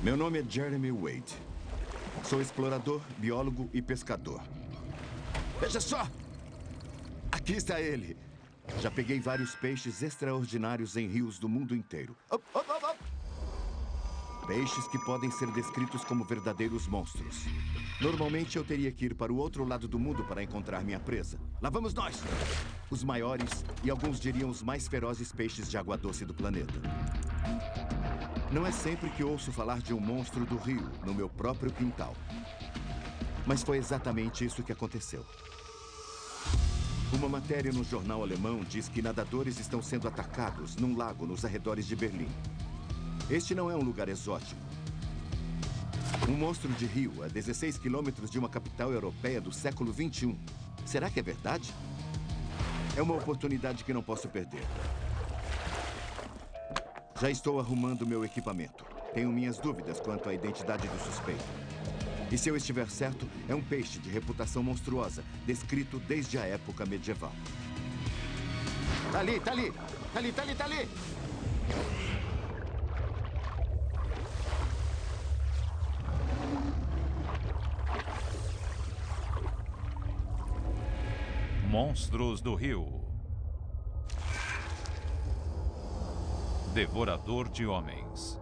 Meu nome é Jeremy Wade. Sou explorador, biólogo e pescador. Veja só! Aqui está ele. Já peguei vários peixes extraordinários em rios do mundo inteiro. Peixes que podem ser descritos como verdadeiros monstros. Normalmente eu teria que ir para o outro lado do mundo para encontrar minha presa. Lá vamos nós! Os maiores e alguns diriam os mais ferozes peixes de água doce do planeta. Não é sempre que ouço falar de um monstro do rio no meu próprio quintal. Mas foi exatamente isso que aconteceu. Uma matéria no jornal alemão diz que nadadores estão sendo atacados num lago nos arredores de Berlim. Este não é um lugar exótico. Um monstro de rio a 16 quilômetros de uma capital europeia do século XXI. Será que é verdade? É uma oportunidade que não posso perder. Já estou arrumando meu equipamento. Tenho minhas dúvidas quanto à identidade do suspeito. E se eu estiver certo, é um peixe de reputação monstruosa, descrito desde a época medieval. Tá ali, tá ali! Tá ali, tá ali, tá ali! Monstros do Rio. Devorador de homens.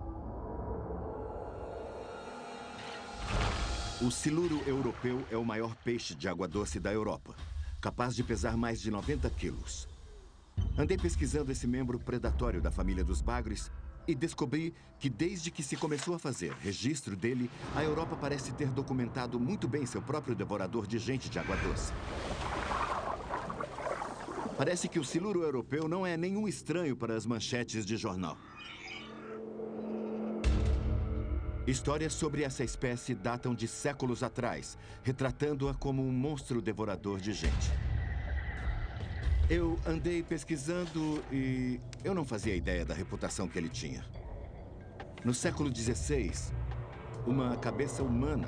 O siluro europeu é o maior peixe de água doce da Europa, capaz de pesar mais de 90 quilos. Andei pesquisando esse membro predatório da família dos bagres e descobri que desde que se começou a fazer registro dele, a Europa parece ter documentado muito bem seu próprio devorador de gente de água doce. Parece que o siluro europeu não é nenhum estranho para as manchetes de jornal. Histórias sobre essa espécie datam de séculos atrás, retratando-a como um monstro devorador de gente. Eu andei pesquisando e eu não fazia ideia da reputação que ele tinha. No século XVI, uma cabeça humana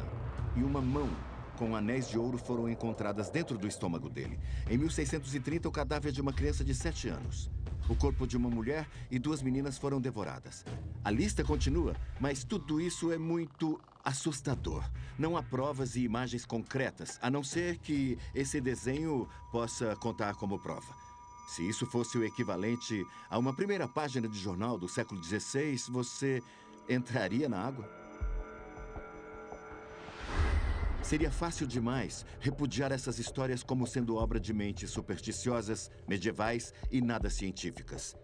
e uma mão com anéis de ouro foram encontradas dentro do estômago dele. Em 1630, o cadáver de uma criança de 7 anos. O corpo de uma mulher e 2 meninas foram devoradas. A lista continua, mas tudo isso é muito assustador. Não há provas e imagens concretas, a não ser que esse desenho possa contar como prova. Se isso fosse o equivalente a uma primeira página de jornal do século XVI, você entraria na água? Seria fácil demais repudiar essas histórias como sendo obra de mentes supersticiosas, medievais e nada científicas.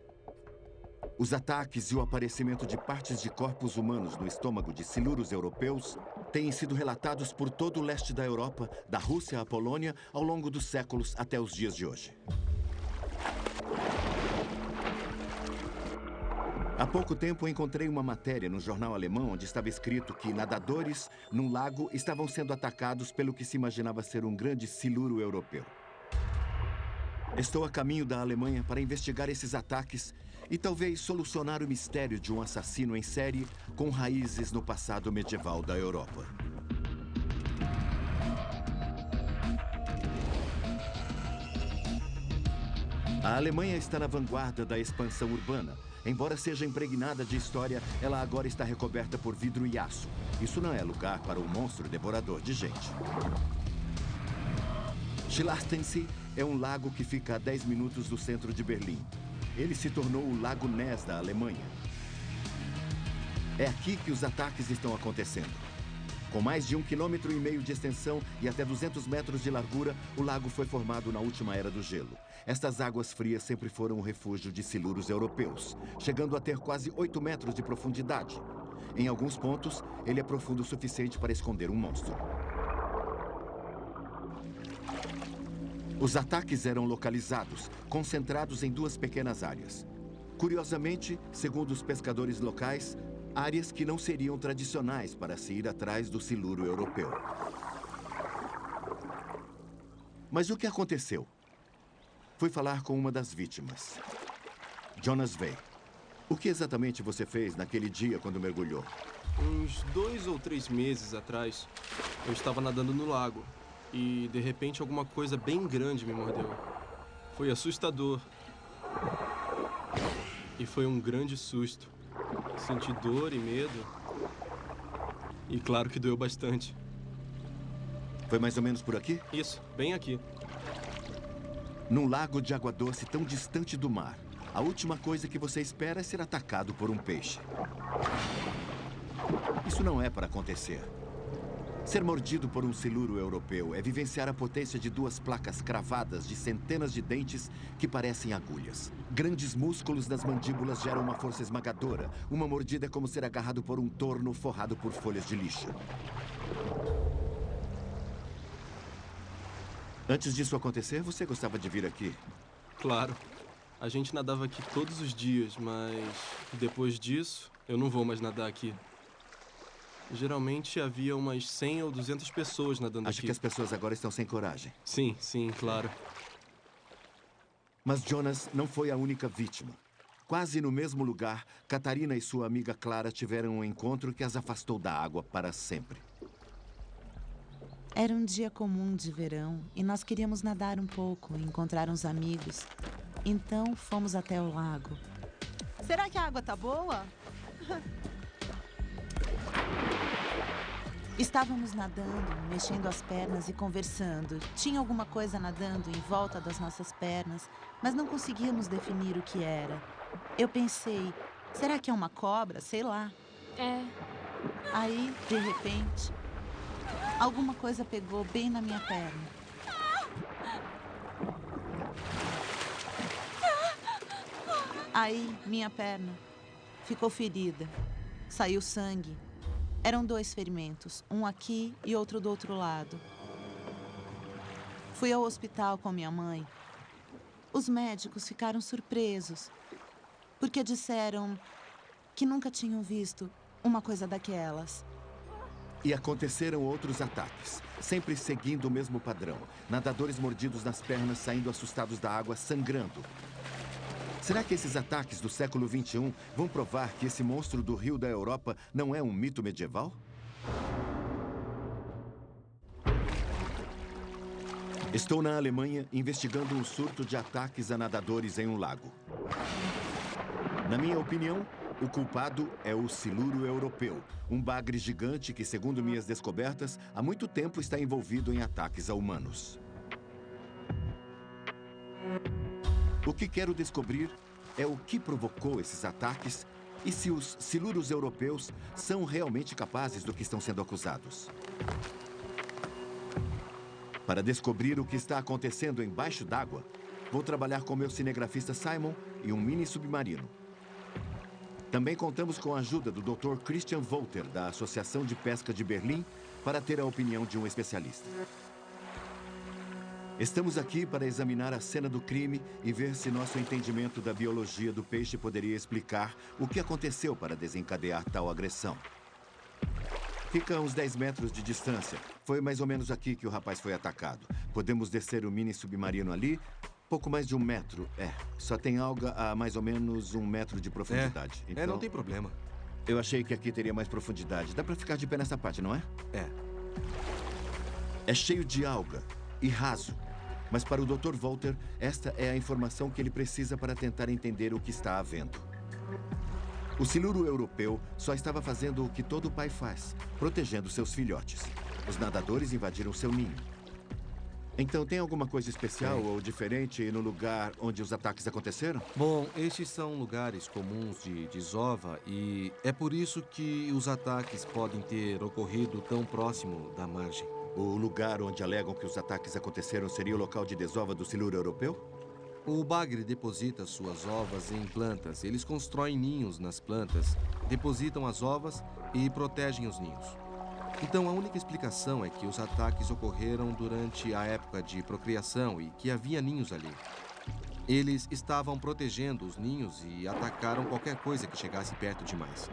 Os ataques e o aparecimento de partes de corpos humanos no estômago de siluros europeus têm sido relatados por todo o leste da Europa, da Rússia à Polônia, ao longo dos séculos até os dias de hoje. Há pouco tempo encontrei uma matéria no jornal alemão onde estava escrito que nadadores num lago estavam sendo atacados pelo que se imaginava ser um grande siluro europeu. Estou a caminho da Alemanha para investigar esses ataques e talvez solucionar o mistério de um assassino em série com raízes no passado medieval da Europa. A Alemanha está na vanguarda da expansão urbana. Embora seja impregnada de história, ela agora está recoberta por vidro e aço. Isso não é lugar para um monstro devorador de gente. Schlachtense é um lago que fica a 10 minutos do centro de Berlim. Ele se tornou o Lago Ness da Alemanha. É aqui que os ataques estão acontecendo. Com mais de 1,5 km de extensão e até 200 metros de largura, o lago foi formado na última era do gelo. Estas águas frias sempre foram o refúgio de siluros europeus, chegando a ter quase 8 metros de profundidade. Em alguns pontos, ele é profundo o suficiente para esconder um monstro. Os ataques eram localizados, concentrados em 2 pequenas áreas. Curiosamente, segundo os pescadores locais, áreas que não seriam tradicionais para se ir atrás do siluro europeu. Mas o que aconteceu? Fui falar com uma das vítimas, Jonas Vey. O que exatamente você fez naquele dia quando mergulhou? Uns 2 ou 3 meses atrás, eu estava nadando no lago e, de repente, alguma coisa bem grande me mordeu. Foi assustador. E foi um grande susto. Senti dor e medo. E claro que doeu bastante. Foi mais ou menos por aqui? Isso, bem aqui. Num lago de água doce tão distante do mar, a última coisa que você espera é ser atacado por um peixe. Isso não é para acontecer. Ser mordido por um siluro europeu é vivenciar a potência de duas placas cravadas de centenas de dentes que parecem agulhas. Grandes músculos nas mandíbulas geram uma força esmagadora. Uma mordida é como ser agarrado por um torno forrado por folhas de lixo. Antes disso acontecer, você gostava de vir aqui? Claro. A gente nadava aqui todos os dias, mas depois disso, eu não vou mais nadar aqui. Geralmente havia umas 100 ou 200 pessoas nadando Acho aqui. que as pessoas agora estão sem coragem. Sim, claro. Mas Jonas não foi a única vítima. Quase no mesmo lugar, Catarina e sua amiga Clara tiveram um encontro que as afastou da água para sempre. Era um dia comum de verão e nós queríamos nadar um pouco e encontrar uns amigos. Então fomos até o lago. Será que a água tá boa? Estávamos nadando, mexendo as pernas e conversando. Tinha alguma coisa nadando em volta das nossas pernas, mas não conseguíamos definir o que era. Eu pensei, será que é uma cobra? Sei lá. É. Aí, de repente, alguma coisa pegou bem na minha perna. Aí, minha perna ficou ferida. Saiu sangue. Eram 2 ferimentos, um aqui e outro do outro lado. Fui ao hospital com minha mãe. Os médicos ficaram surpresos, porque disseram que nunca tinham visto uma coisa daquelas. E aconteceram outros ataques, sempre seguindo o mesmo padrão. Nadadores mordidos nas pernas, saindo assustados da água, sangrando. Será que esses ataques do século XXI vão provar que esse monstro do rio da Europa não é um mito medieval? Estou na Alemanha investigando um surto de ataques a nadadores em um lago. Na minha opinião, o culpado é o siluro europeu, um bagre gigante que, segundo minhas descobertas, há muito tempo está envolvido em ataques a humanos. O que quero descobrir é o que provocou esses ataques e se os siluros europeus são realmente capazes do que estão sendo acusados. Para descobrir o que está acontecendo embaixo d'água, vou trabalhar com meu cinegrafista Simon e um mini submarino. Também contamos com a ajuda do Dr. Christian Wolter, da Associação de Pesca de Berlim, para ter a opinião de um especialista. Estamos aqui para examinar a cena do crime e ver se nosso entendimento da biologia do peixe poderia explicar o que aconteceu para desencadear tal agressão. Fica a uns 10 metros de distância. Foi mais ou menos aqui que o rapaz foi atacado. Podemos descer o mini submarino ali, pouco mais de 1 metro. Só tem alga a mais ou menos 1 metro de profundidade. Então, não tem problema. Eu achei que aqui teria mais profundidade. Dá para ficar de pé nessa parte, não é? É cheio de alga e raso. Mas para o Dr. Wolter, esta é a informação que ele precisa para tentar entender o que está havendo. O siluro europeu só estava fazendo o que todo pai faz, protegendo seus filhotes. Os nadadores invadiram seu ninho. Então, tem alguma coisa especial ou diferente no lugar onde os ataques aconteceram? Bom, estes são lugares comuns de desova e é por isso que os ataques podem ter ocorrido tão próximo da margem. O lugar onde alegam que os ataques aconteceram seria o local de desova do siluro europeu? O bagre deposita suas ovas em plantas. Eles constroem ninhos nas plantas, depositam as ovas e protegem os ninhos. Então, a única explicação é que os ataques ocorreram durante a época de procriação e que havia ninhos ali. Eles estavam protegendo os ninhos e atacaram qualquer coisa que chegasse perto demais.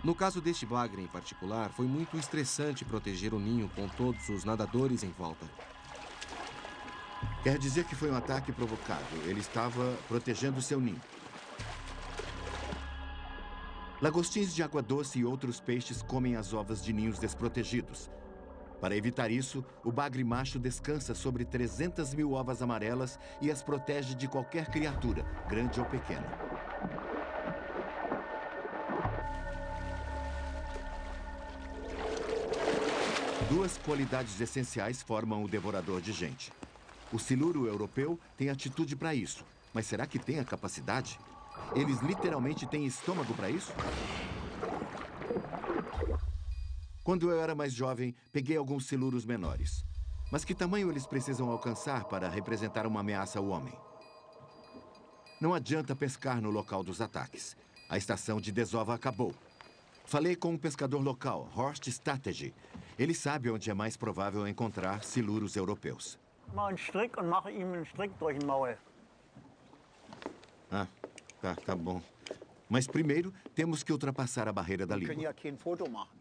No caso deste bagre em particular, foi muito estressante proteger o ninho com todos os nadadores em volta. Quer dizer que foi um ataque provocado. Ele estava protegendo seu ninho. Lagostins de água doce e outros peixes comem as ovas de ninhos desprotegidos. Para evitar isso, o bagre macho descansa sobre 300 mil ovas amarelas e as protege de qualquer criatura, grande ou pequena. Duas qualidades essenciais formam o devorador de gente. O siluro europeu tem atitude para isso, mas será que tem a capacidade? Eles literalmente têm estômago para isso? Quando eu era mais jovem, peguei alguns siluros menores. Mas que tamanho eles precisam alcançar para representar uma ameaça ao homem? Não adianta pescar no local dos ataques. A estação de desova acabou. Falei com um pescador local, Horst Strategy. Ele sabe onde é mais provável encontrar siluros europeus. Mach einen Strick und mache ihm einen Strick durch den Maul. Ah, tá bom. Mas primeiro, temos que ultrapassar a barreira da Wir können língua. ja kein Foto machen.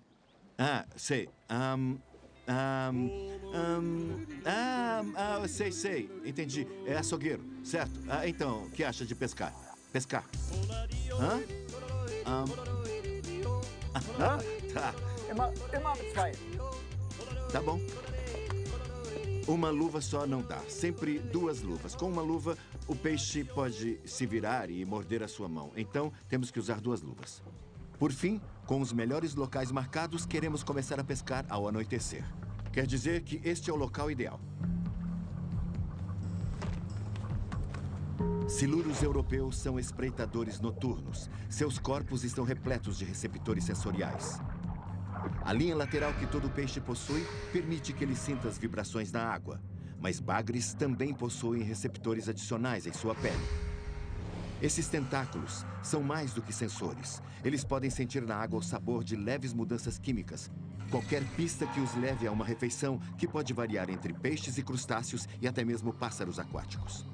Ah, sei. Sei. Entendi. É açougueiro, certo? Ah, então, o que acha de pescar? Pescar. Hã? Tá. Immer zwei. Tá bom. Uma luva só não dá. Sempre duas luvas. Com uma luva, o peixe pode se virar e morder a sua mão. Então, temos que usar duas luvas. Por fim, com os melhores locais marcados, queremos começar a pescar ao anoitecer. Quer dizer que este é o local ideal. Siluros europeus são espreitadores noturnos. Seus corpos estão repletos de receptores sensoriais. A linha lateral que todo peixe possui permite que ele sinta as vibrações na água. Mas bagres também possuem receptores adicionais em sua pele. Esses tentáculos são mais do que sensores. Eles podem sentir na água o sabor de leves mudanças químicas. Qualquer pista que os leve a uma refeição que pode variar entre peixes e crustáceos e até mesmo pássaros aquáticos.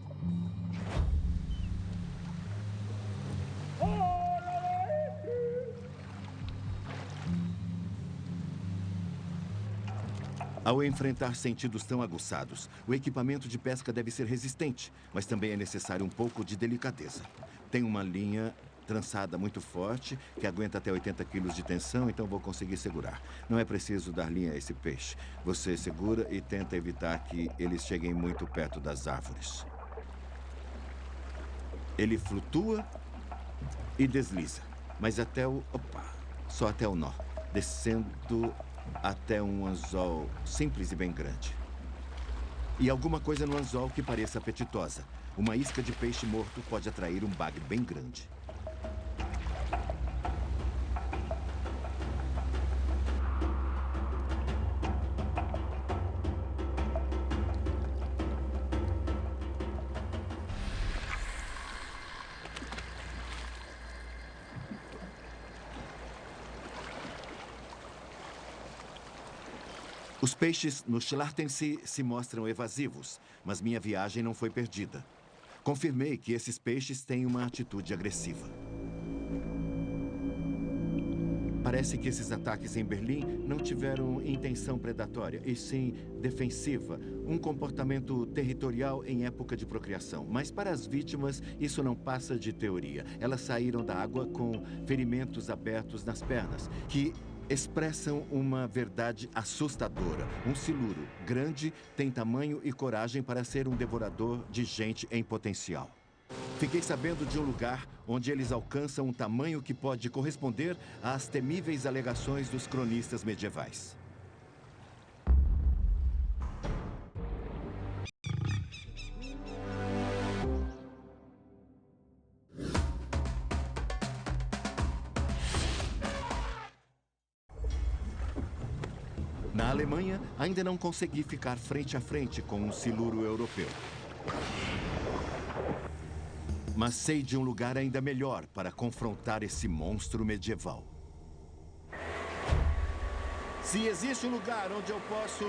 Ao enfrentar sentidos tão aguçados, o equipamento de pesca deve ser resistente, mas também é necessário um pouco de delicadeza. Tem uma linha trançada muito forte, que aguenta até 80 quilos de tensão, então vou conseguir segurar. Não é preciso dar linha a esse peixe. Você segura e tenta evitar que eles cheguem muito perto das árvores. Ele flutua e desliza, mas até o... só até o nó, descendo até um anzol simples e bem grande. E alguma coisa no anzol que pareça apetitosa. Uma isca de peixe morto pode atrair um bagre bem grande. Os peixes no Schlachtensee se mostram evasivos, mas minha viagem não foi perdida. Confirmei que esses peixes têm uma atitude agressiva. Parece que esses ataques em Berlim não tiveram intenção predatória, e sim defensiva, um comportamento territorial em época de procriação. Mas para as vítimas, isso não passa de teoria. Elas saíram da água com ferimentos abertos nas pernas, que expressam uma verdade assustadora. Um siluro grande tem tamanho e coragem para ser um devorador de gente em potencial. Fiquei sabendo de um lugar onde eles alcançam um tamanho que pode corresponder às temíveis alegações dos cronistas medievais. Na Alemanha, ainda não consegui ficar frente a frente com um siluro europeu. Mas sei de um lugar ainda melhor para confrontar esse monstro medieval. Se existe um lugar onde eu posso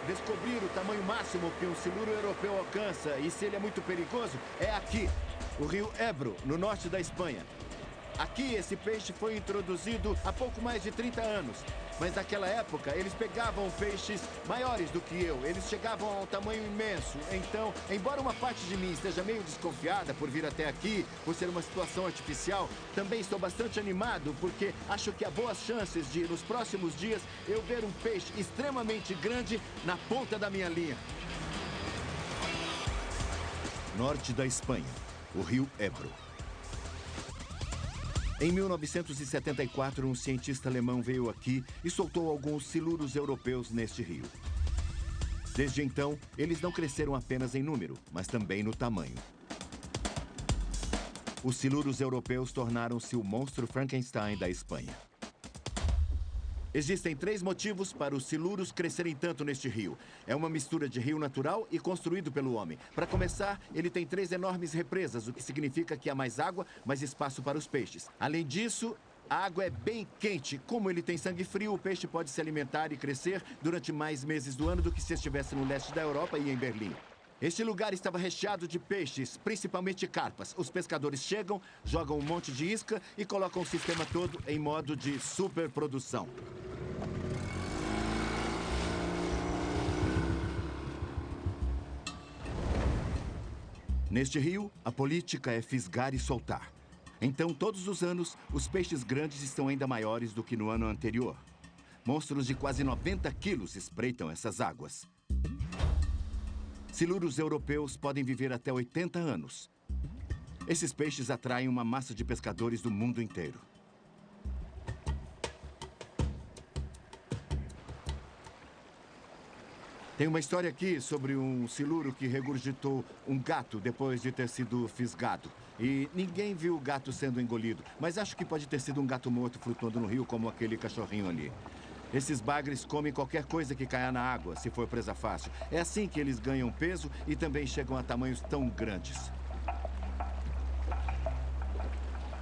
descobrir o tamanho máximo que um siluro europeu alcança e se ele é muito perigoso, é aqui, o rio Ebro, no norte da Espanha. Aqui, esse peixe foi introduzido há pouco mais de 30 anos. Mas naquela época, eles pegavam peixes maiores do que eu. Eles chegavam a um tamanho imenso. Então, embora uma parte de mim esteja meio desconfiada por vir até aqui, por ser uma situação artificial, também estou bastante animado porque acho que há boas chances de, nos próximos dias, eu ver um peixe extremamente grande na ponta da minha linha. Norte da Espanha, o rio Ebro. Em 1974, um cientista alemão veio aqui e soltou alguns siluros europeus neste rio. Desde então, eles não cresceram apenas em número, mas também no tamanho. Os siluros europeus tornaram-se o monstro Frankenstein da Espanha. Existem 3 motivos para os siluros crescerem tanto neste rio. É uma mistura de rio natural e construído pelo homem. Para começar, ele tem 3 enormes represas, o que significa que há mais água, mais espaço para os peixes. Além disso, a água é bem quente. Como ele tem sangue frio, o peixe pode se alimentar e crescer durante mais meses do ano do que se estivesse no leste da Europa e em Berlim. Este lugar estava recheado de peixes, principalmente carpas. Os pescadores chegam, jogam um monte de isca e colocam o sistema todo em modo de superprodução. Neste rio, a política é fisgar e soltar. Então, todos os anos, os peixes grandes estão ainda maiores do que no ano anterior. Monstros de quase 90 quilos espreitam essas águas. Siluros europeus podem viver até 80 anos. Esses peixes atraem uma massa de pescadores do mundo inteiro. Tem uma história aqui sobre um siluro que regurgitou um gato depois de ter sido fisgado. E ninguém viu o gato sendo engolido, mas acho que pode ter sido um gato morto flutuando no rio como aquele cachorrinho ali. Esses bagres comem qualquer coisa que caia na água, se for presa fácil. É assim que eles ganham peso e também chegam a tamanhos tão grandes.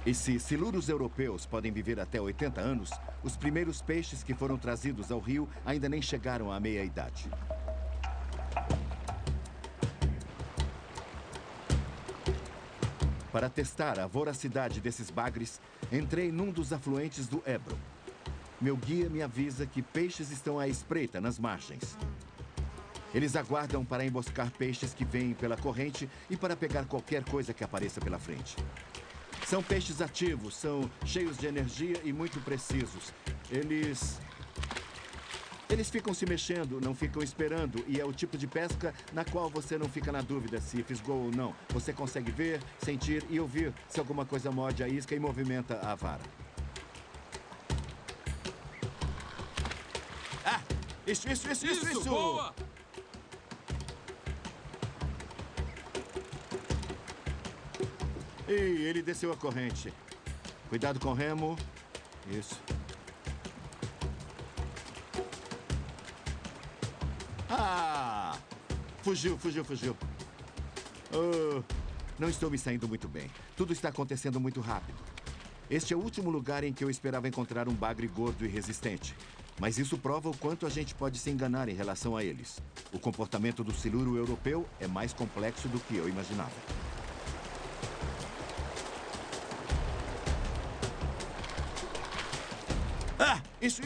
E se siluros europeus podem viver até 80 anos, os primeiros peixes que foram trazidos ao rio ainda nem chegaram à meia-idade. Para testar a voracidade desses bagres, entrei num dos afluentes do Ebro. Meu guia me avisa que peixes estão à espreita nas margens. Eles aguardam para emboscar peixes que vêm pela corrente e para pegar qualquer coisa que apareça pela frente. São peixes ativos, são cheios de energia e muito precisos. Eles ficam se mexendo, não ficam esperando, e é o tipo de pesca na qual você não fica na dúvida se fisgou ou não. Você consegue ver, sentir e ouvir se alguma coisa morde a isca e movimenta a vara. Ah! Isso! Boa! E ele desceu a corrente. Cuidado com o remo. Isso. Ah! Fugiu. Oh, não estou me saindo muito bem. Tudo está acontecendo muito rápido. Este é o último lugar em que eu esperava encontrar um bagre gordo e resistente. Mas isso prova o quanto a gente pode se enganar em relação a eles. O comportamento do siluro europeu é mais complexo do que eu imaginava. Ah! Isso!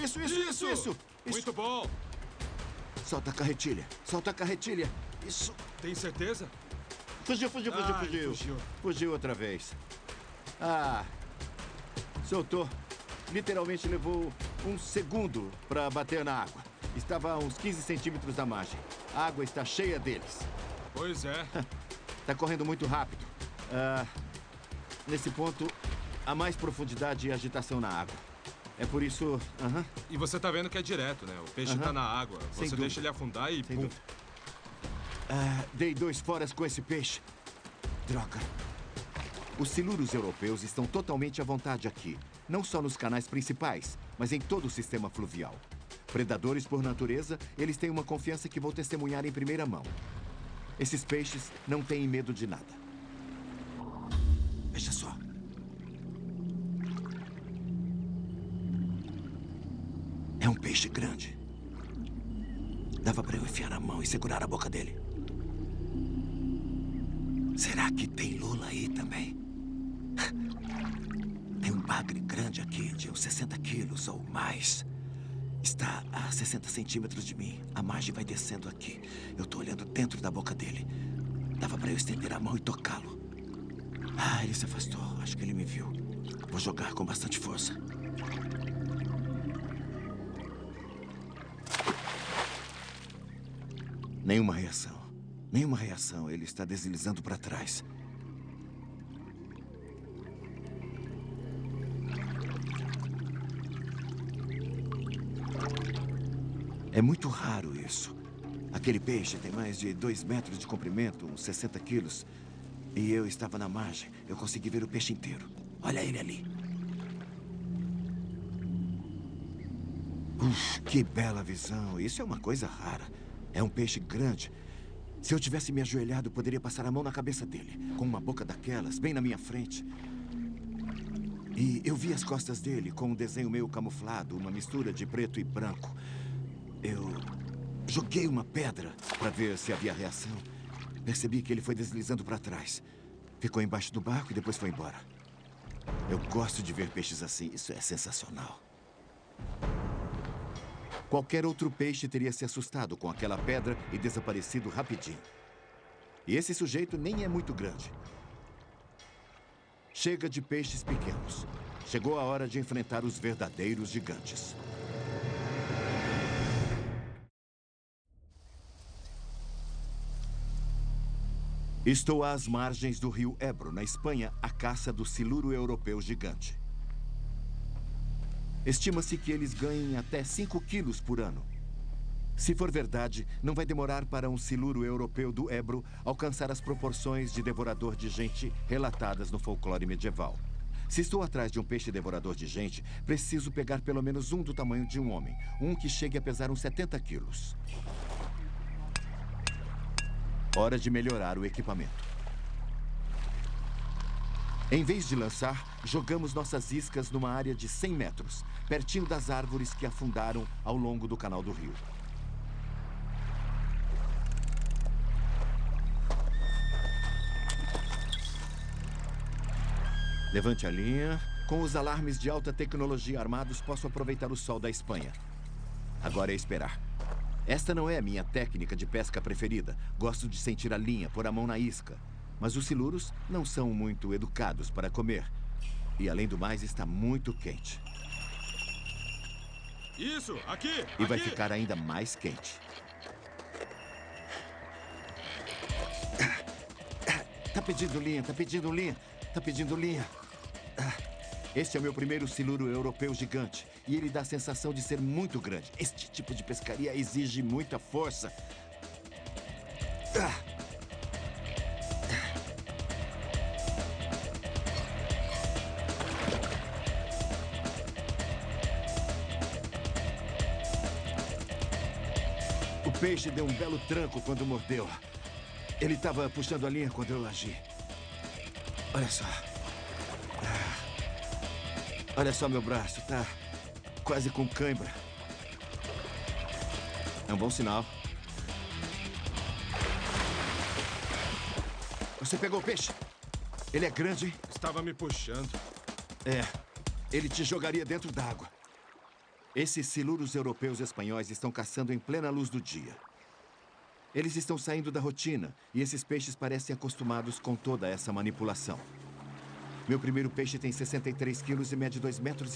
Muito bom! Solta a carretilha. Isso. Tem certeza? Fugiu. Fugiu. Fugiu outra vez. Ah. Soltou. Literalmente levou 1 segundo para bater na água. Estava a uns 15 centímetros da margem. A água está cheia deles. Pois é. Está correndo muito rápido. Nesse ponto, há mais profundidade e agitação na água. É por isso... E você tá vendo que é direto, né? O peixe tá na água. Sem Você dúvida. deixa ele afundar e Sem pum. dúvida. Dei 2 foras com esse peixe. Droga. Os siluros europeus estão totalmente à vontade aqui. Não só nos canais principais, mas em todo o sistema fluvial. Predadores por natureza, eles têm uma confiança que vou testemunhar em primeira mão. Esses peixes não têm medo de nada. Veja só. É um peixe grande. Dava para eu enfiar a mão e segurar a boca dele. Será que tem lula aí também? Tem um bagre grande aqui, de uns 60 quilos ou mais. Está a 60 centímetros de mim. A margem vai descendo aqui. Eu tô olhando dentro da boca dele. Dava para eu estender a mão e tocá-lo. Ah, ele se afastou. Acho que ele me viu. Vou jogar com bastante força. Nenhuma reação. Ele está deslizando para trás. É muito raro isso. Aquele peixe tem mais de 2 metros de comprimento, uns 60 quilos. E eu estava na margem. Eu consegui ver o peixe inteiro. Olha ele ali. Que bela visão. Isso é uma coisa rara. É um peixe grande. Se eu tivesse me ajoelhado, poderia passar a mão na cabeça dele. Com uma boca daquelas, bem na minha frente. E eu vi as costas dele com um desenho meio camuflado, uma mistura de preto e branco. Eu joguei uma pedra para ver se havia reação. Percebi que ele foi deslizando para trás. Ficou embaixo do barco e depois foi embora. Eu gosto de ver peixes assim. Isso é sensacional. Qualquer outro peixe teria se assustado com aquela pedra e desaparecido rapidinho. E esse sujeito nem é muito grande. Chega de peixes pequenos. Chegou a hora de enfrentar os verdadeiros gigantes. Estou às margens do rio Ebro, na Espanha, à caça do siluro europeu gigante. Estima-se que eles ganhem até 5 quilos por ano. Se for verdade, não vai demorar para um siluro europeu do Ebro alcançar as proporções de devorador de gente relatadas no folclore medieval. Se estou atrás de um peixe devorador de gente, preciso pegar pelo menos um do tamanho de um homem. Um que chegue a pesar uns 70 quilos. Hora de melhorar o equipamento. Em vez de lançar, jogamos nossas iscas numa área de 100 metros, pertinho das árvores que afundaram ao longo do canal do rio. Levante a linha. Com os alarmes de alta tecnologia armados, posso aproveitar o sol da Espanha. Agora é esperar. Esta não é a minha técnica de pesca preferida. Gosto de sentir a linha, pôr a mão na isca. Mas os siluros não são muito educados para comer. E, além do mais, está muito quente. Isso, aqui! E vai ficar ainda mais quente. Tá pedindo linha, tá pedindo linha, tá pedindo linha. Este é o meu primeiro siluro europeu gigante. E ele dá a sensação de ser muito grande. Este tipo de pescaria exige muita força. O peixe deu um belo tranco quando mordeu. Ele estava puxando a linha quando eu agi. Olha só. Olha só meu braço, tá quase com cãibra. É um bom sinal. Você pegou o peixe? Ele é grande, hein? Estava me puxando. É, ele te jogaria dentro d'água. Esses siluros europeus e espanhóis estão caçando em plena luz do dia. Eles estão saindo da rotina e esses peixes parecem acostumados com toda essa manipulação. Meu primeiro peixe tem 63 quilos e mede 2,4 metros.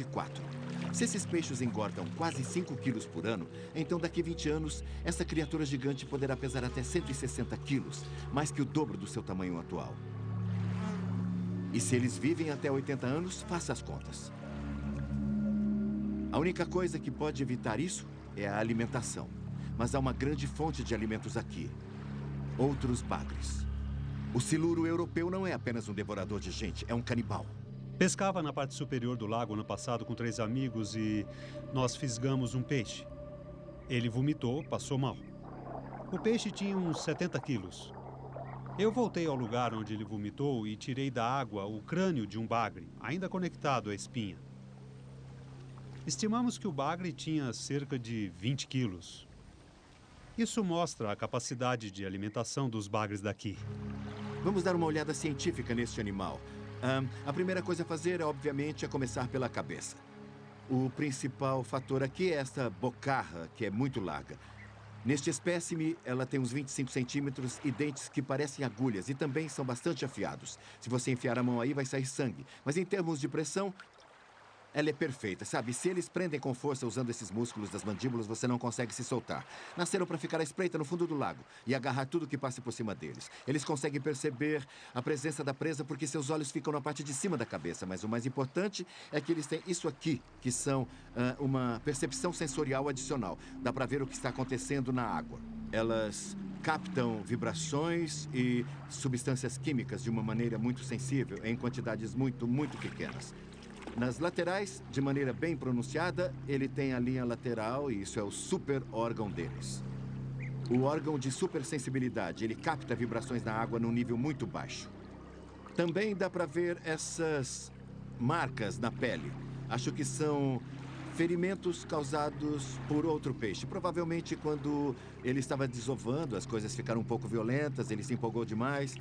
Se esses peixes engordam quase 5 quilos por ano, então daqui a 20 anos, essa criatura gigante poderá pesar até 160 quilos, mais que o dobro do seu tamanho atual. E se eles vivem até 80 anos, faça as contas. A única coisa que pode evitar isso é a alimentação. Mas há uma grande fonte de alimentos aqui. Outros bagres. O siluro europeu não é apenas um devorador de gente, é um canibal. Pescava na parte superior do lago ano passado com 3 amigos e nós fisgamos um peixe. Ele vomitou, passou mal. O peixe tinha uns 70 quilos. Eu voltei ao lugar onde ele vomitou e tirei da água o crânio de um bagre, ainda conectado à espinha. Estimamos que o bagre tinha cerca de 20 quilos. Isso mostra a capacidade de alimentação dos bagres daqui. Vamos dar uma olhada científica neste animal. A primeira coisa a fazer, obviamente, é começar pela cabeça. O principal fator aqui é esta bocarra, que é muito larga. Neste espécime, ela tem uns 25 centímetros e dentes que parecem agulhas e também são bastante afiados. Se você enfiar a mão aí, vai sair sangue. Mas em termos de pressão, Ela é perfeita, sabe? Se eles prendem com força usando esses músculos das mandíbulas, você não consegue se soltar. Nasceram para ficar à espreita no fundo do lago e agarrar tudo que passe por cima deles. Eles conseguem perceber a presença da presa porque seus olhos ficam na parte de cima da cabeça. Mas o mais importante é que eles têm isso aqui, que são uma percepção sensorial adicional. Dá para ver o que está acontecendo na água. Elas captam vibrações e substâncias químicas de uma maneira muito sensível, em quantidades muito, muito pequenas. Nas laterais, de maneira bem pronunciada, ele tem a linha lateral e isso é o super órgão deles. O órgão de supersensibilidade, ele capta vibrações na água num nível muito baixo. Também dá para ver essas marcas na pele. Acho que são ferimentos causados por outro peixe. Provavelmente quando ele estava desovando, as coisas ficaram um pouco violentas, ele se empolgou demais.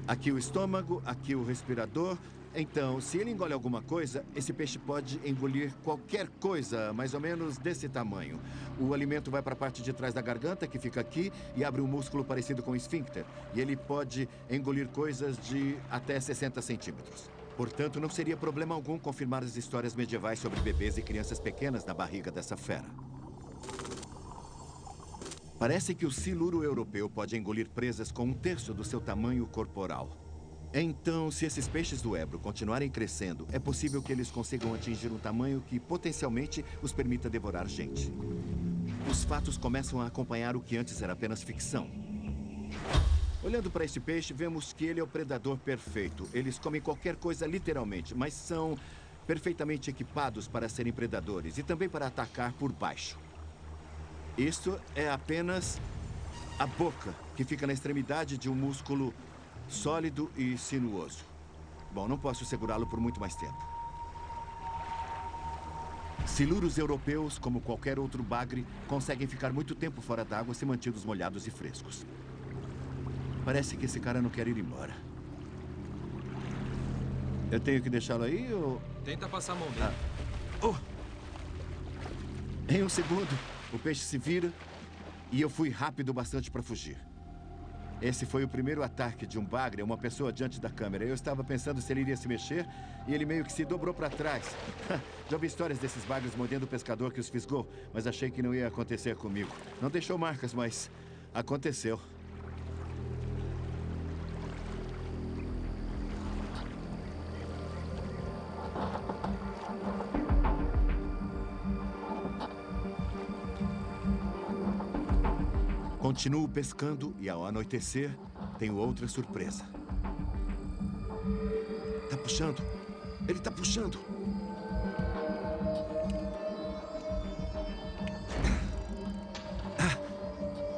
Aqui o estômago, aqui o respirador. Então, se ele engole alguma coisa, esse peixe pode engolir qualquer coisa, mais ou menos desse tamanho. O alimento vai para a parte de trás da garganta, que fica aqui, e abre um músculo parecido com o esfíncter. E ele pode engolir coisas de até 60 centímetros. Portanto, não seria problema algum confirmar as histórias medievais sobre bebês e crianças pequenas na barriga dessa fera. Parece que o siluro europeu pode engolir presas com 1/3 do seu tamanho corporal. Então, se esses peixes do Ebro continuarem crescendo, é possível que eles consigam atingir um tamanho que potencialmente os permita devorar gente. Os fatos começam a acompanhar o que antes era apenas ficção. Olhando para este peixe, vemos que ele é o predador perfeito. Eles comem qualquer coisa literalmente, mas são perfeitamente equipados para serem predadores e também para atacar por baixo. Isto é apenas a boca, que fica na extremidade de um músculo sólido e sinuoso. Bom, não posso segurá-lo por muito mais tempo. Siluros europeus, como qualquer outro bagre, conseguem ficar muito tempo fora d'água se mantidos molhados e frescos. Parece que esse cara não quer ir embora. Eu tenho que deixá-lo aí ou... Tenta passar a mão nele. Em um segundo, o peixe se vira e eu fui rápido bastante para fugir. Esse foi o primeiro ataque de um bagre a uma pessoa diante da câmera. Eu estava pensando se ele iria se mexer e ele meio que se dobrou para trás. Já ouvi histórias desses bagres mordendo o pescador que os fisgou, mas achei que não ia acontecer comigo. Não deixou marcas, mas aconteceu. Continuo pescando e, ao anoitecer, tenho outra surpresa. Tá puxando. Ele tá puxando.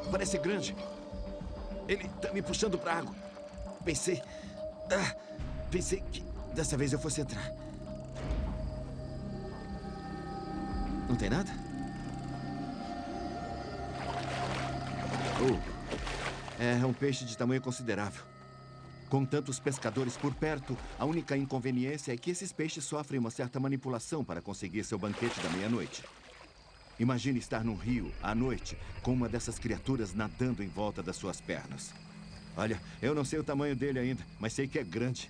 Parece grande. Ele tá me puxando pra água. Pensei que dessa vez eu fosse entrar. Não tem nada? É um peixe de tamanho considerável. Com tantos pescadores por perto, a única inconveniência é que esses peixes sofrem uma certa manipulação para conseguir seu banquete da meia-noite. Imagine estar num rio, à noite, com uma dessas criaturas nadando em volta das suas pernas. Olha, eu não sei o tamanho dele ainda, mas sei que é grande.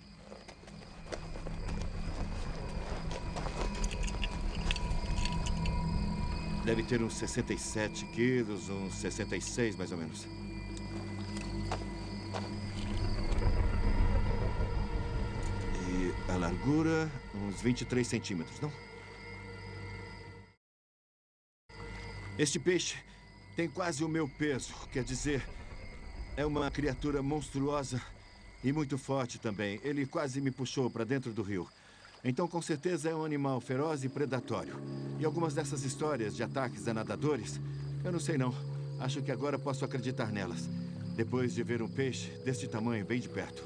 Deve ter uns 67 quilos, uns 66 mais ou menos. E a largura, uns 23 centímetros, não? Este peixe tem quase o meu peso, quer dizer, é uma criatura monstruosa e muito forte também. Ele quase me puxou para dentro do rio. Então, com certeza, é um animal feroz e predatório. E algumas dessas histórias de ataques a nadadores, eu não sei não. Acho que agora posso acreditar nelas. Depois de ver um peixe deste tamanho bem de perto.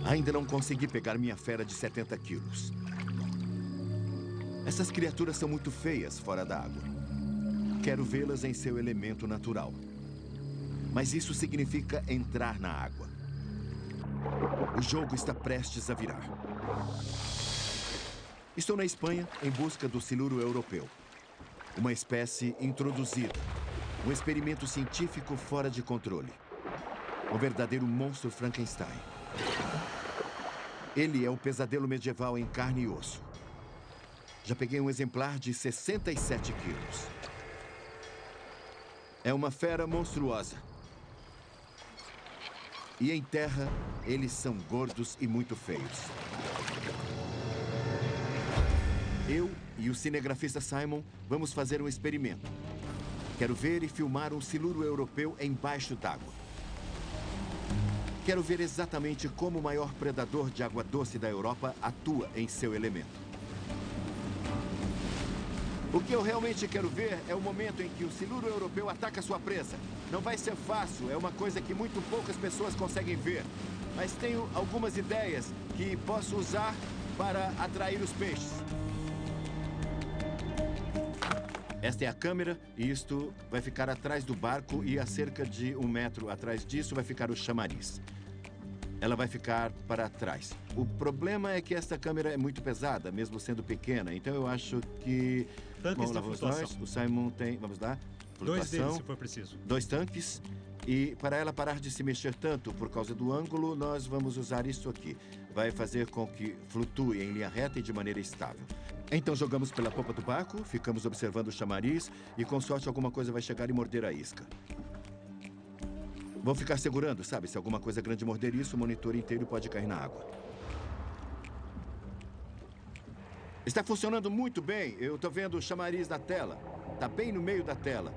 Ainda não consegui pegar minha fera de 70 quilos. Essas criaturas são muito feias fora da água. Quero vê-las em seu elemento natural. Mas isso significa entrar na água. O jogo está prestes a virar. Estou na Espanha em busca do siluro europeu. Uma espécie introduzida. Um experimento científico fora de controle. Um verdadeiro monstro Frankenstein. Ele é um pesadelo medieval em carne e osso. Já peguei um exemplar de 67 quilos. É uma fera monstruosa. E em terra, eles são gordos e muito feios. Eu e o cinegrafista Simon vamos fazer um experimento. Quero ver e filmar um siluro europeu embaixo d'água. Quero ver exatamente como o maior predador de água doce da Europa atua em seu elemento. O que eu realmente quero ver é o momento em que o siluro europeu ataca sua presa. Não vai ser fácil, é uma coisa que muito poucas pessoas conseguem ver. Mas tenho algumas ideias que posso usar para atrair os peixes. Esta é a câmera e isto vai ficar atrás do barco e a cerca de 1 metro atrás disso vai ficar o chamariz. Ela vai ficar para trás. O problema é que esta câmera é muito pesada, mesmo sendo pequena. Então eu acho que... Tanques de flutuação. O Simon tem... Vamos lá. Flutuação. 2 deles, se for preciso. 2 tanques. E para ela parar de se mexer tanto por causa do ângulo, nós vamos usar isso aqui. Vai fazer com que flutue em linha reta e de maneira estável. Então jogamos pela popa do barco, ficamos observando o chamariz e com sorte alguma coisa vai chegar e morder a isca. Vou ficar segurando, sabe? Se alguma coisa grande morder isso, o monitor inteiro pode cair na água. Está funcionando muito bem. Eu estou vendo o chamariz na tela. Está bem no meio da tela.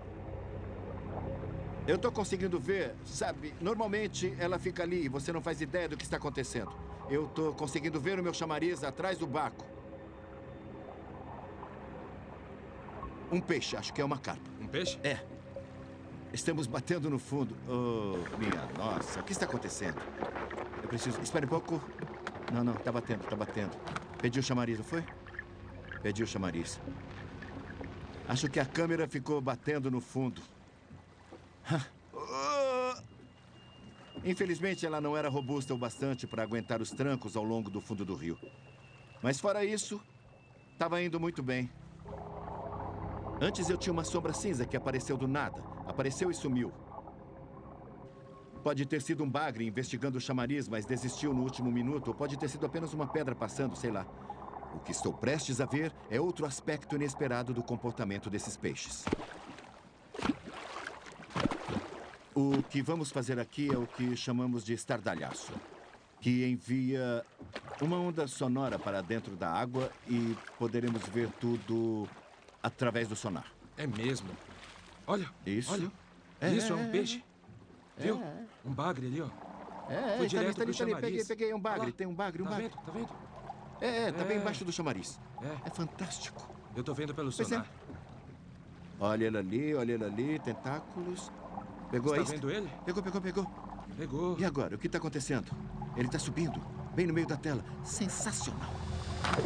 Eu estou conseguindo ver, sabe? Normalmente ela fica ali e você não faz ideia do que está acontecendo. Eu estou conseguindo ver o meu chamariz atrás do barco. Um peixe, acho que é uma carpa. Um peixe? É. Estamos batendo no fundo. Oh, minha nossa, o que está acontecendo? Eu preciso... Espere um pouco. Não, tá batendo. Pediu o chamariz, não foi? Pediu o chamariz. Acho que a câmera ficou batendo no fundo. Infelizmente, ela não era robusta o bastante para aguentar os trancos ao longo do fundo do rio. Mas fora isso, estava indo muito bem. Antes eu tinha uma sombra cinza que apareceu do nada. Apareceu e sumiu. Pode ter sido um bagre investigando o chamariz, mas desistiu no último minuto. Ou pode ter sido apenas uma pedra passando, sei lá. O que estou prestes a ver é outro aspecto inesperado do comportamento desses peixes. O que vamos fazer aqui é o que chamamos de estardalhaço, que envia uma onda sonora para dentro da água e poderemos ver tudo através do sonar. É mesmo. Olha. Isso. Olha. Isso é um peixe. Viu? Um bagre ali, ó. Foi direto pro chamariz. Peguei um bagre. Tem um bagre, Tá vendo? Tá bem embaixo do chamariz. É fantástico. Eu tô vendo pelo Pois sonar. Olha ele ali, tentáculos. Pegou Você a tá isca? vendo ele? Pegou. Pegou. E agora? O que está acontecendo? Ele está subindo, bem no meio da tela. Sensacional.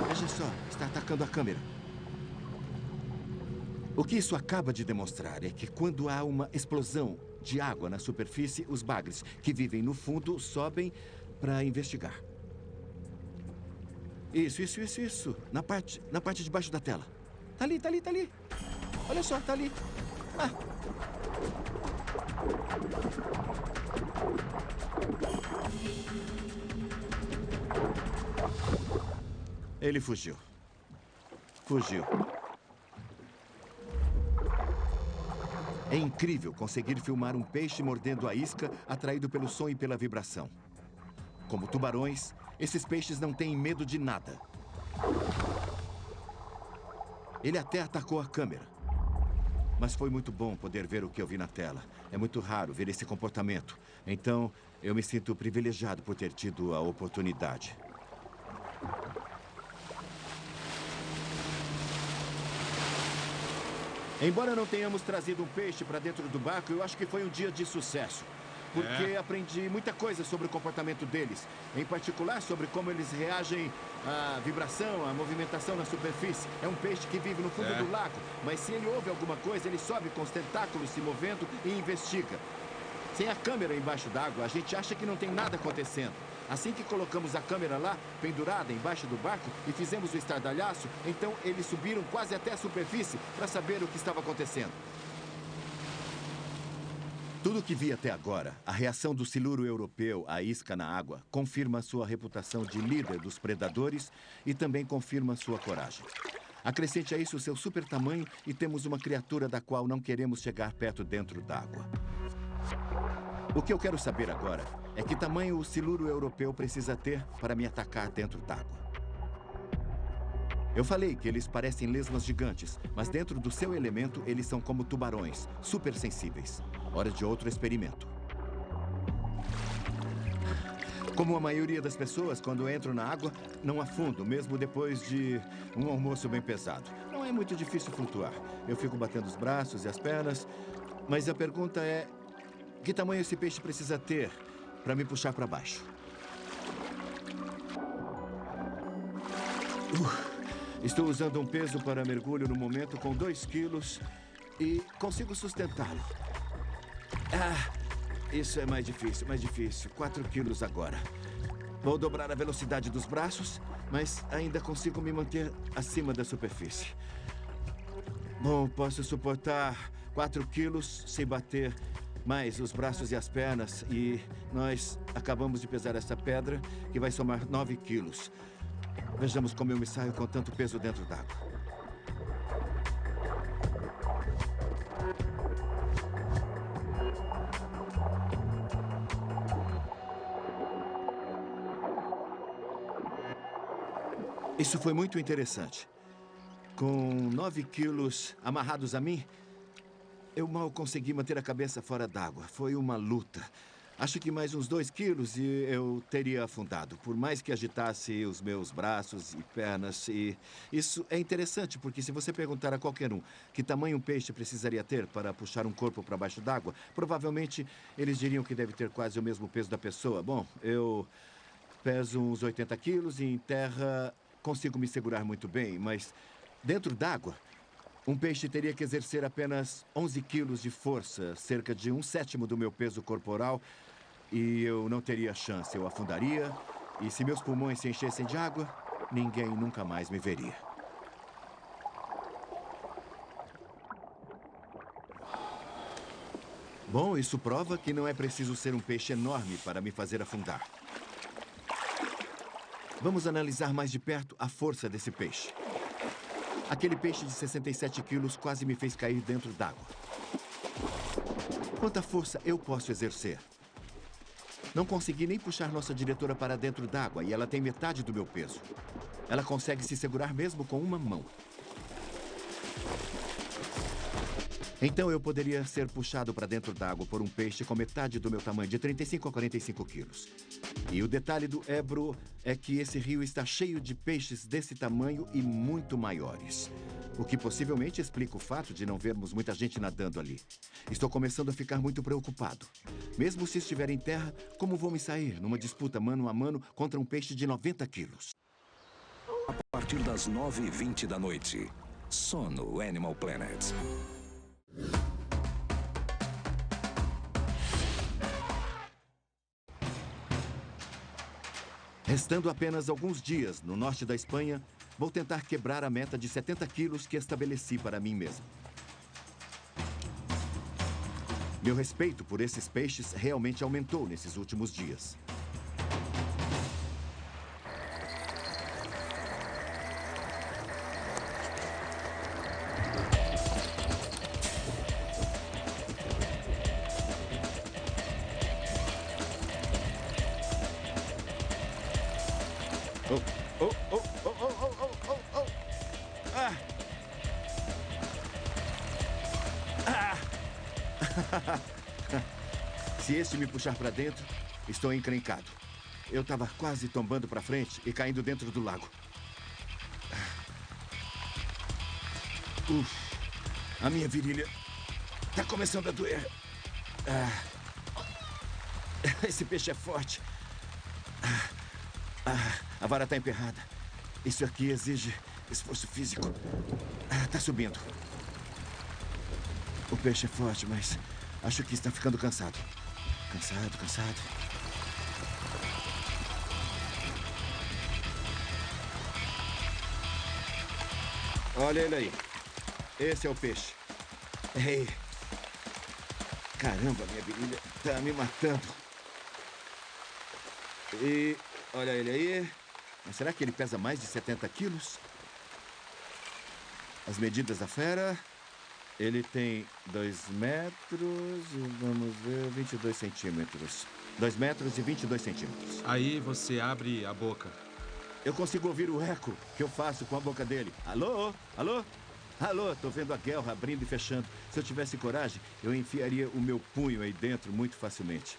Veja só, está atacando a câmera. O que isso acaba de demonstrar é que quando há uma explosão de água na superfície, os bagres que vivem no fundo sobem para investigar. Isso. Na parte de baixo da tela. Tá ali. Olha só, tá ali. Ele fugiu. É incrível conseguir filmar um peixe mordendo a isca, atraído pelo som e pela vibração. Como tubarões, esses peixes não têm medo de nada. Ele até atacou a câmera. Mas foi muito bom poder ver o que eu vi na tela. É muito raro ver esse comportamento. Então, eu me sinto privilegiado por ter tido a oportunidade. Embora não tenhamos trazido um peixe para dentro do barco, eu acho que foi um dia de sucesso. Porque aprendi muita coisa sobre o comportamento deles. Em particular, sobre como eles reagem à vibração, à movimentação na superfície. É um peixe que vive no fundo do lago, mas se ele ouve alguma coisa, ele sobe com os tentáculos se movendo e investiga. Sem a câmera embaixo d'água, a gente acha que não tem nada acontecendo. Assim que colocamos a câmera lá, pendurada embaixo do barco, e fizemos o estardalhaço, então eles subiram quase até a superfície para saber o que estava acontecendo. Tudo o que vi até agora, a reação do siluro europeu à isca na água, confirma sua reputação de líder dos predadores e também confirma sua coragem. Acrescente a isso o seu super tamanho e temos uma criatura da qual não queremos chegar perto dentro d'água. O que eu quero saber agora é que tamanho o siluro europeu precisa ter para me atacar dentro d'água. Eu falei que eles parecem lesmas gigantes, mas dentro do seu elemento eles são como tubarões, super sensíveis. Hora de outro experimento. Como a maioria das pessoas, quando entro na água, não afundo, mesmo depois de um almoço bem pesado. Não é muito difícil flutuar. Eu fico batendo os braços e as pernas, mas a pergunta é: que tamanho esse peixe precisa ter para me puxar para baixo? Estou usando um peso para mergulho no momento com 2 quilos e consigo sustentá-lo. Isso é mais difícil. 4 quilos agora. Vou dobrar a velocidade dos braços, mas ainda consigo me manter acima da superfície. Bom, posso suportar 4 quilos sem bater mais os braços e as pernas. E nós acabamos de pesar essa pedra, que vai somar 9 quilos. Vejamos como eu me saio com tanto peso dentro d'água. Isso foi muito interessante. Com 9 quilos amarrados a mim, eu mal consegui manter a cabeça fora d'água. Foi uma luta. Acho que mais uns 2 quilos e eu teria afundado, por mais que agitasse os meus braços e pernas. E isso é interessante, porque se você perguntar a qualquer um que tamanho um peixe precisaria ter para puxar um corpo para baixo d'água, provavelmente eles diriam que deve ter quase o mesmo peso da pessoa. Bom, eu peso uns 80 quilos e em terra consigo me segurar muito bem, mas dentro d'água, um peixe teria que exercer apenas 11 quilos de força, cerca de 1/7 do meu peso corporal, e eu não teria chance. Eu afundaria, e se meus pulmões se enchessem de água, ninguém nunca mais me veria. Bom, isso prova que não é preciso ser um peixe enorme para me fazer afundar. Vamos analisar mais de perto a força desse peixe. Aquele peixe de 67 quilos quase me fez cair dentro d'água. Quanta força eu posso exercer? Não consegui nem puxar nossa diretora para dentro d'água e ela tem metade do meu peso. Ela consegue se segurar mesmo com uma mão. Então eu poderia ser puxado para dentro d'água por um peixe com metade do meu tamanho, de 35 a 45 quilos. E o detalhe do Ebro é que esse rio está cheio de peixes desse tamanho e muito maiores. O que possivelmente explica o fato de não vermos muita gente nadando ali. Estou começando a ficar muito preocupado. Mesmo se estiver em terra, como vou me sair numa disputa mano a mano contra um peixe de 90 quilos? A partir das 9h20 da noite, só no Animal Planet. Restando apenas alguns dias no norte da Espanha, vou tentar quebrar a meta de 70 quilos que estabeleci para mim mesmo. Meu respeito por esses peixes realmente aumentou nesses últimos dias. Se este me puxar para dentro, estou encrencado. Eu estava quase tombando para frente e caindo dentro do lago. A minha virilha está começando a doer. Esse peixe é forte. A vara está emperrada. Isso aqui exige esforço físico. Está subindo. O peixe é forte, mas acho que está ficando cansado. Cansado. Olha ele aí. Esse é o peixe. Ei. Caramba, minha virilha tá me matando. E olha ele aí. Mas será que ele pesa mais de 70 quilos? As medidas da fera. Ele tem 2 metros e, vamos ver, 22 centímetros. 2 metros e 22 centímetros. Aí você abre a boca. Eu consigo ouvir o eco que eu faço com a boca dele. Alô? Alô? Alô? Tô vendo a guelra abrindo e fechando. Se eu tivesse coragem, eu enfiaria o meu punho aí dentro muito facilmente.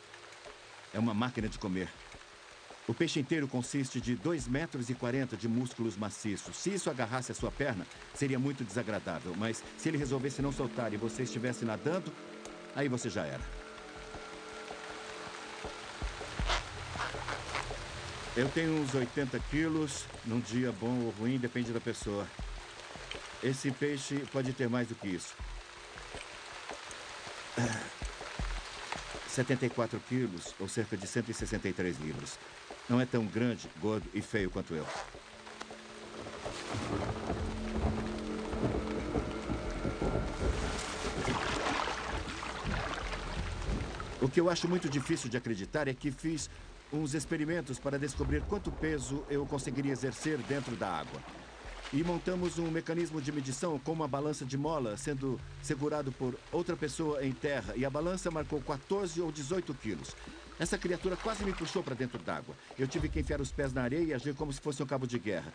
É uma máquina de comer. O peixe inteiro consiste de 2,40 metros de músculos maciços. Se isso agarrasse a sua perna, seria muito desagradável. Mas se ele resolvesse não soltar e você estivesse nadando, aí você já era. Eu tenho uns 80 quilos. Num dia bom ou ruim, depende da pessoa. Esse peixe pode ter mais do que isso. 74 quilos, ou cerca de 163 libras. Não é tão grande, gordo e feio quanto eu. O que eu acho muito difícil de acreditar é que fiz uns experimentos para descobrir quanto peso eu conseguiria exercer dentro da água. E montamos um mecanismo de medição com uma balança de mola sendo segurado por outra pessoa em terra. E a balança marcou 14 ou 18 quilos. Essa criatura quase me puxou para dentro d'água. Eu tive que enfiar os pés na areia e agir como se fosse um cabo de guerra.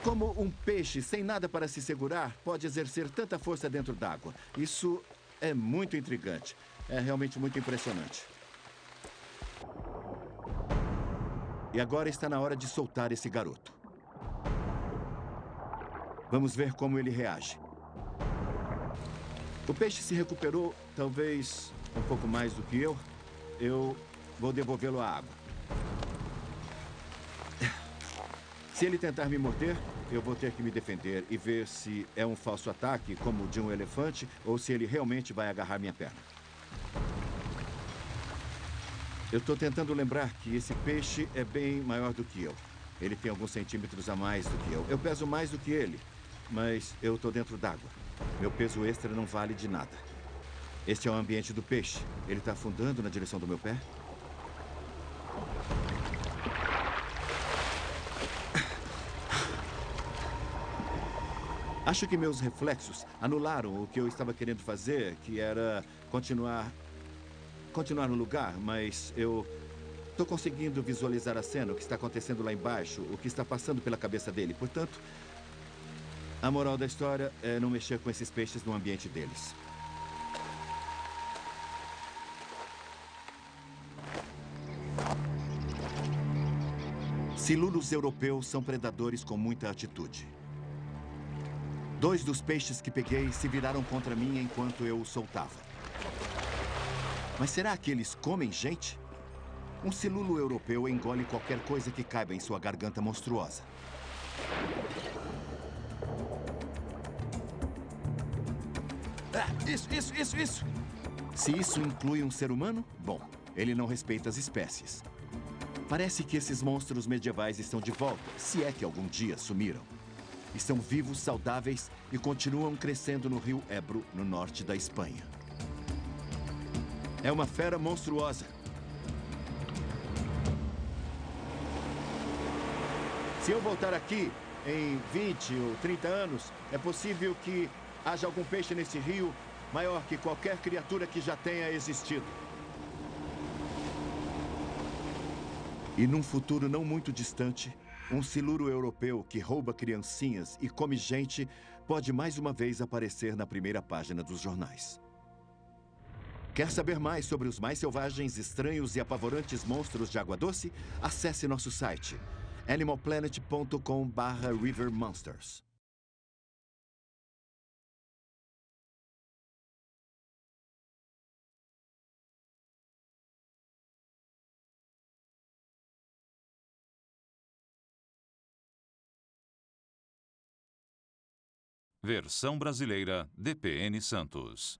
Como um peixe sem nada para se segurar pode exercer tanta força dentro d'água? Isso é muito intrigante. É realmente muito impressionante. E agora está na hora de soltar esse garoto. Vamos ver como ele reage. O peixe se recuperou, talvez um pouco mais do que eu. Eu vou devolvê-lo à água. Se ele tentar me morder, eu vou ter que me defender e ver se é um falso ataque, como o de um elefante, ou se ele realmente vai agarrar minha perna. Eu estou tentando lembrar que esse peixe é bem maior do que eu. Ele tem alguns centímetros a mais do que eu. Eu peso mais do que ele, mas eu estou dentro d'água. Meu peso extra não vale de nada. Este é o ambiente do peixe. Ele está afundando na direção do meu pé. Acho que meus reflexos anularam o que eu estava querendo fazer, que era continuar no lugar, mas eu estou conseguindo visualizar a cena, o que está acontecendo lá embaixo, o que está passando pela cabeça dele. Portanto, a moral da história é não mexer com esses peixes no ambiente deles. Silulos europeus são predadores com muita atitude. 2 dos peixes que peguei se viraram contra mim enquanto eu os soltava. Mas será que eles comem gente? Um silulo europeu engole qualquer coisa que caiba em sua garganta monstruosa. Ah, isso! Se isso inclui um ser humano, bom, ele não respeita as espécies. Parece que esses monstros medievais estão de volta, se é que algum dia sumiram. Estão vivos, saudáveis e continuam crescendo no rio Ebro, no norte da Espanha. É uma fera monstruosa. Se eu voltar aqui em 20 ou 30 anos, é possível que haja algum peixe nesse rio maior que qualquer criatura que já tenha existido. E num futuro não muito distante, um siluro europeu que rouba criancinhas e come gente pode mais uma vez aparecer na primeira página dos jornais. Quer saber mais sobre os mais selvagens, estranhos e apavorantes monstros de água doce? Acesse nosso site animalplanet.com/rivermonsters. Versão brasileira DPN Santos.